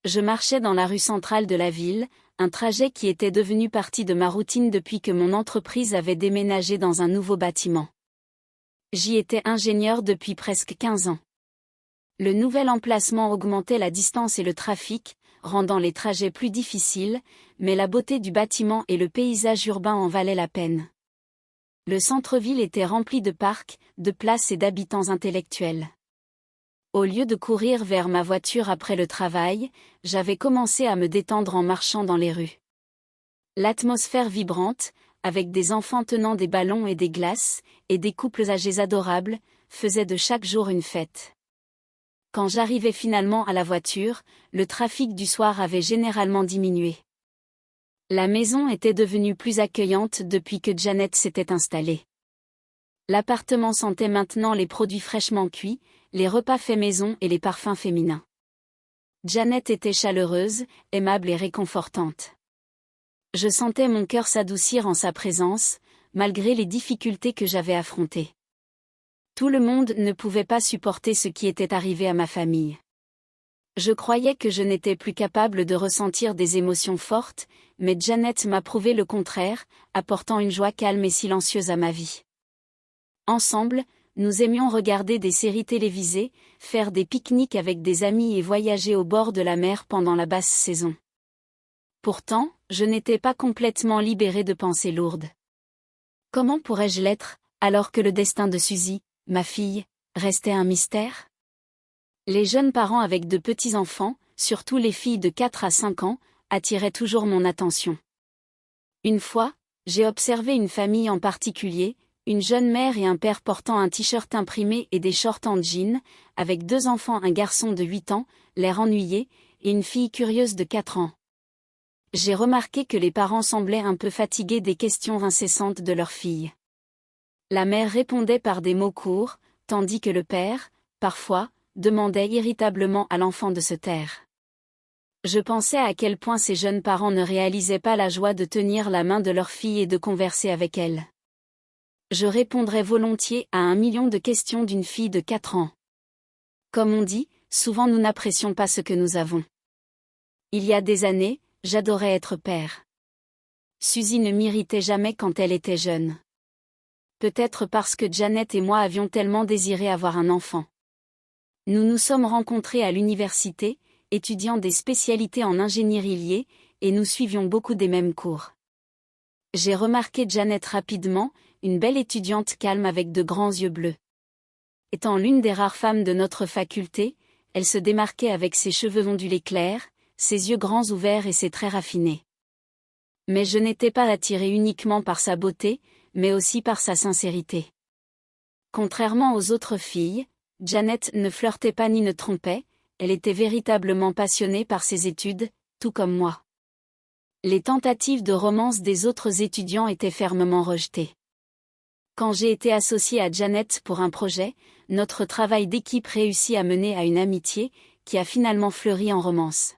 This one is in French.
Je marchais dans la rue centrale de la ville, un trajet qui était devenu partie de ma routine depuis que mon entreprise avait déménagé dans un nouveau bâtiment. J'y étais ingénieur depuis presque 15 ans. Le nouvel emplacement augmentait la distance et le trafic, rendant les trajets plus difficiles, mais la beauté du bâtiment et le paysage urbain en valaient la peine. Le centre-ville était rempli de parcs, de places et d'habitants intellectuels. Au lieu de courir vers ma voiture après le travail, j'avais commencé à me détendre en marchant dans les rues. L'atmosphère vibrante, avec des enfants tenant des ballons et des glaces, et des couples âgés adorables, faisait de chaque jour une fête. Quand j'arrivais finalement à la voiture, le trafic du soir avait généralement diminué. La maison était devenue plus accueillante depuis que Janet s'était installée. L'appartement sentait maintenant les produits fraîchement cuits, les repas faits maison et les parfums féminins. Janet était chaleureuse, aimable et réconfortante. Je sentais mon cœur s'adoucir en sa présence, malgré les difficultés que j'avais affrontées. Tout le monde ne pouvait pas supporter ce qui était arrivé à ma famille. Je croyais que je n'étais plus capable de ressentir des émotions fortes, mais Janet m'a prouvé le contraire, apportant une joie calme et silencieuse à ma vie. Ensemble, nous aimions regarder des séries télévisées, faire des pique-niques avec des amis et voyager au bord de la mer pendant la basse saison. Pourtant, je n'étais pas complètement libérée de pensées lourdes. Comment pourrais-je l'être, alors que le destin de Suzy, ma fille, restait un mystère? Les jeunes parents avec de petits enfants, surtout les filles de 4 à 5 ans, attiraient toujours mon attention. Une fois, j'ai observé une famille en particulier, une jeune mère et un père portant un t-shirt imprimé et des shorts en jean, avec 2 enfants, un garçon de 8 ans, l'air ennuyé, et une fille curieuse de 4 ans. J'ai remarqué que les parents semblaient un peu fatigués des questions incessantes de leur fille. La mère répondait par des mots courts, tandis que le père, parfois, demandait irritablement à l'enfant de se taire. Je pensais à quel point ces jeunes parents ne réalisaient pas la joie de tenir la main de leur fille et de converser avec elle. Je répondrais volontiers à 1 million de questions d'une fille de 4 ans. Comme on dit, souvent nous n'apprécions pas ce que nous avons. Il y a des années, j'adorais être père. Suzy ne m'irritait jamais quand elle était jeune. Peut-être parce que Janet et moi avions tellement désiré avoir un enfant. Nous nous sommes rencontrés à l'université, étudiant des spécialités en ingénierie liée, et nous suivions beaucoup des mêmes cours. J'ai remarqué Janet rapidement, une belle étudiante calme avec de grands yeux bleus. Étant l'une des rares femmes de notre faculté, elle se démarquait avec ses cheveux ondulés clairs, ses yeux grands ouverts et ses traits raffinés. Mais je n'étais pas attirée uniquement par sa beauté, mais aussi par sa sincérité. Contrairement aux autres filles, Janet ne flirtait pas ni ne trompait, elle était véritablement passionnée par ses études, tout comme moi. Les tentatives de romance des autres étudiants étaient fermement rejetées. Quand j'ai été associée à Janet pour un projet, notre travail d'équipe réussit à mener à une amitié, qui a finalement fleuri en romance.